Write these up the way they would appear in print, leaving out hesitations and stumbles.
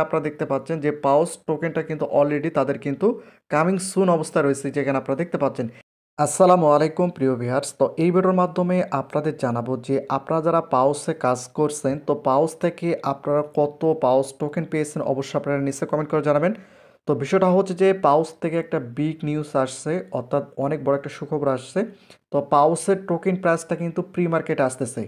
আপনারা দেখতে পাচ্ছেন যে পাউস টোকেনটা কিন্তু অলরেডি তাদের কিন্তু কামিং সুন অবস্থায় রয়েছে, যেখানে আপনারা দেখতে পাচ্ছেন। আসসালামু আলাইকুম প্রিয় ভিউয়ার্স, তো এই ভিডিওর মাধ্যমে আপনাদের জানাবো যে আপনারা যারা পাউসে কাজ করছেন, তো পাউস থেকে আপনারা কত পাউস টোকেন পেয়েছেন অবশ্যই আপনারা নিচে কমেন্ট করে জানাবেন। তো বিষয়টা হচ্ছে যে পাউস থেকে একটা বিগ নিউজ আসছে, অর্থাৎ অনেক বড় একটা সুখবর আসছে। তো পাউসের টোকেন প্রাইসটা কিন্তু প্রি মার্কেটে আসতেছে,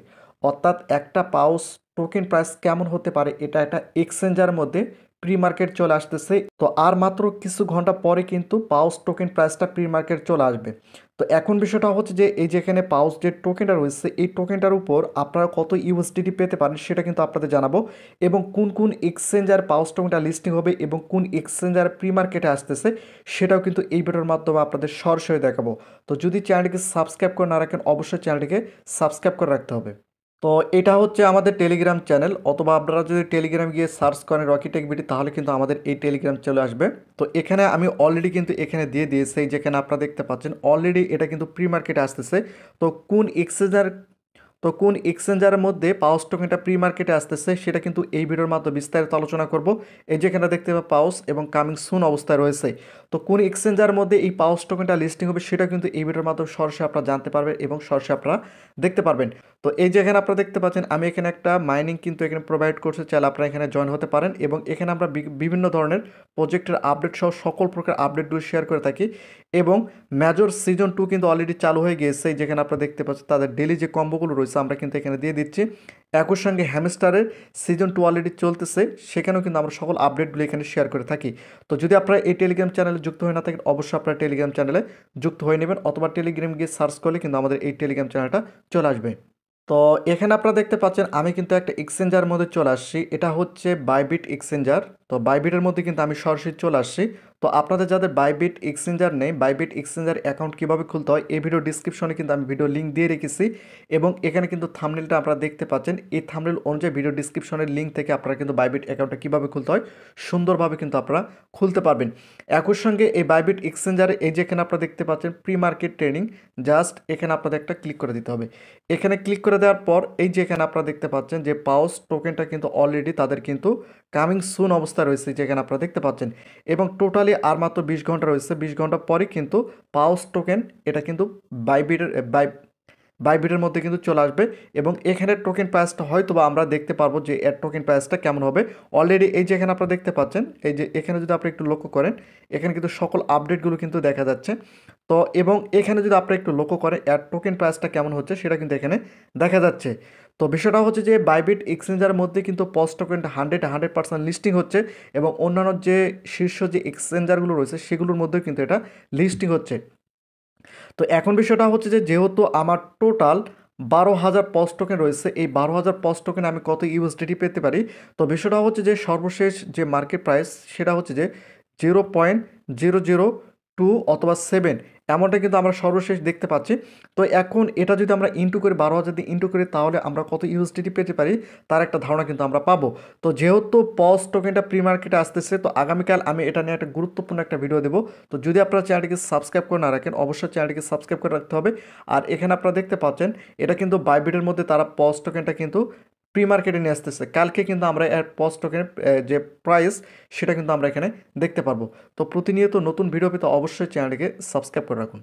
অর্থাৎ একটা পাউস টোকেন প্রাইস কেমন হতে পারে এটা একটা এক্সচেঞ্জার মধ্যে প্রি মার্কেট চলে আসতেছে। তো আর মাত্র কিছু ঘন্টা পরে কিন্তু পাউস টোকেন প্রাইসটা প্রি মার্কেট চলে আসবে। তো এখন বিষয়টা হচ্ছে যে এই যেখানে পাউস যে টোকেনটা রয়েছে এই টোকেনটার উপর আপনারা কত ইউএসডিটি পেতে পারেন সেটা কিন্তু আপনাদের জানাবো, এবং কোন কোন এক্সচেঞ্জার পাউস টোকেনটা লিস্টিং হবে এবং কোন এক্সচেঞ্জার প্রি মার্কেটে আসতেছে সেটাও কিন্তু এই ভিডিওর মাধ্যমে আপনাদের সরাসরি দেখাবো। তো যদি চ্যানেলটিকে সাবস্ক্রাইব করে না রাখেন অবশ্যই চ্যানেলটিকে সাবস্ক্রাইব করে রাখতে হবে। তো এটা হচ্ছে আমাদের টেলিগ্রাম চ্যানেল, অথবা আপনারা যদি টেলিগ্রাম গিয়ে সার্চ করেন রকি টেক বিডি তাহলে কিন্তু আমাদের এই টেলিগ্রাম চলে আসবে। তো এখানে আমি অলরেডি কিন্তু এখানে দিয়ে দিয়েছি, যেখানে আপনারা দেখতে পাচ্ছেন অলরেডি এটা কিন্তু প্রি মার্কেটে আসতেছে। তো কোন এক্সচেঞ্জারের মধ্যে পাউস টোকেনটা প্রি মার্কেটে আসতেছে সেটা কিন্তু এই ভিডিওর মাধ্যমে বিস্তারিত আলোচনা করব। এই যেখানে দেখতে পাবেন পাউস এবং কামিং সুন অবস্থায় রয়েছে। তো কোন এক্সচেঞ্জারের মধ্যে এই পাউস টোকেনটা লিস্টিং হবে সেটা কিন্তু এই ভিডিওর মাধ্যমে সরাসরি আপনারা জানতে পারবেন এবং সরাসরি আপনারা দেখতে পারবেন। তো এই যে এখানে আপনারা দেখতে পাচ্ছেন আমি এখানে একটা মাইনিং কিন্তু এখানে প্রোভাইড করতে চাইলে আপনারা এখানে জয়েন হতে পারেন, এবং এখানে আমরা বিভিন্ন ধরনের প্রজেক্টের আপডেট সহ সকল প্রকার আপডেটগুলো শেয়ার করে থাকি। এবং মেজর সিজন 2 কিন্তু অলরেডি চালু হয়ে গিয়েছে, যেখানে আপনারা দেখতে পাচ্ছেন তাদের ডেলি যে কম্বোগুলো রয়েছে আমরা কিন্তু এখানে দিয়ে দিচ্ছি। একই সঙ্গে হ্যামস্টারের সিজন 2 অলরেডি চলতেছে, সেখানেও কিন্তু আমরা সকল আপডেটগুলো এখানে শেয়ার করে থাকি। তো যদি আপনারা এই টেলিগ্রাম চ্যানেলে যুক্ত হয়ে না থাকেন অবশ্যই আপনারা টেলিগ্রাম চ্যানেলে যুক্ত হয়ে নেবেন, অথবা টেলিগ্রাম গিয়ে সার্চ করলে কিন্তু আমাদের এই টেলিগ্রাম চ্যানেলটা চলে আসবে। তো এখানে আপনারা দেখতে পাচ্ছেন আমি কিন্তু একটা এক্সচেঞ্জার মধ্যে চলে আসছি, এটা হচ্ছে বাইবিট এক্সচেঞ্জার। তো বাইবিটের মধ্যে কিন্তু আমি সরাসরি চলে আসছি। তো আপনাদের যাদের বাইবিট এক্সচেঞ্জার নেই, বাইবিট এক্সচেঞ্জার অ্যাকাউন্ট কীভাবে খুলতে হয় এই ভিডিও ডিসক্রিপশনে কিন্তু আমি ভিডিও লিঙ্ক দিয়ে রেখেছি, এবং এখানে কিন্তু থাম্বনেলটা আপনারা দেখতে পাচ্ছেন। এই থাম্বনেল অনুযায়ী ভিডিও ডিসক্রিপশনের লিঙ্ক থেকে আপনারা কিন্তু বাইবিট অ্যাকাউন্টটা কীভাবে খুলতে হয় সুন্দরভাবে কিন্তু আপনারা খুলতে পারবেন। একই সঙ্গে এই বাইবিট এক্সচেঞ্জারে এই যেখানে আপনারা দেখতে পাচ্ছেন প্রি মার্কেট ট্রেডিং, জাস্ট এখানে আপনাদের একটা ক্লিক করে দিতে হবে। এখানে ক্লিক করে দেওয়ার পর এই যে এখানে আপনারা দেখতে পাচ্ছেন যে পাউস টোকেনটা কিন্তু অলরেডি তাদের কিন্তু কামিং সুন অবস্থায় রয়েছে, যেখানে আপনারা দেখতে পাচ্ছেন। এবং টোটালি আর মাত্র 20 ঘন্টা রয়েছে, 20 ঘন্টা পরে কিন্তু পাউস টোকেন এটা কিন্তু বাইবিটের বাইবিটের মধ্যে কিন্তু চলে আসবে, এবং এখানে টোকেন প্রাইসটা হয়তো বা আমরা দেখতে পারবো যে এর টোকেন প্রাইসটা কেমন হবে। অলরেডি এই যে এখানে আপনারা দেখতে পাচ্ছেন, এই যে এখানে যদি আপনি একটু লক্ষ্য করেন এখানে কিন্তু সকল আপডেটগুলো কিন্তু দেখা যাচ্ছে। তো এবং এখানে যদি আপনি একটু লক্ষ্য করেন এর টোকেন প্রাইসটা কেমন হচ্ছে সেটা কিন্তু এখানে দেখা যাচ্ছে। তো বিষয়টা হচ্ছে যে বাইবিট এক্সচেঞ্জারের মধ্যে কিন্তু পজ টোকেনটা 100% লিস্টিং হচ্ছে, এবং অন্যান্য যে শীর্ষ যে এক্সচেঞ্জারগুলো রয়েছে সেগুলোর মধ্যেও কিন্তু এটা লিস্টিং হচ্ছে। তো এখন বিষয়টা হচ্ছে যে যেহেতু আমার টোটাল 12,000 পজ টোকেন রয়েছে, এই 12,000 পজ টোকেন আমি কত ইউএসডিটি পেতে পারি। তো বিষয়টা হচ্ছে যে সর্বশেষ যে মার্কেট প্রাইস সেটা হচ্ছে যে 0.002 অথবা 7 এমনটা কিন্তু আমরা সর্বশেষ দেখতে পাচ্ছি। তো এখন এটা যদি আমরা ইন্টু করে 12,000 দিয়ে ইন্টু করি তাহলে আমরা কত ইউএসডিটি পেতে পারি তার একটা ধারণা কিন্তু আমরা পাবো। তো যেহেতু পজ টোকেনটা প্রি মার্কেটে আসতেছে, তো আগামীকাল আমি এটা নিয়ে একটা গুরুত্বপূর্ণ একটা ভিডিও দেবো। তো যদি আপনারা চ্যানেলটিকে সাবস্ক্রাইব করে না রাখেন অবশ্যই চ্যানেলটিকে সাবস্ক্রাইব করে রাখতে হবে। আর এখানে আপনারা দেখতে পাচ্ছেন এটা কিন্তু বাইবিটের মধ্যে তারা পজ টোকেনটা কিন্তু প্রি মার্কেটে নিয়ে আসতেছে, কালকে কিন্তু আমরা এর পজ টোকেনের যে প্রাইস সেটা কিন্তু আমরা এখানে দেখতে পারবো। তো প্রতিনিয়ত নতুন ভিডিও পেতে অবশ্যই চ্যানেলটিকে সাবস্ক্রাইব করে রাখুন।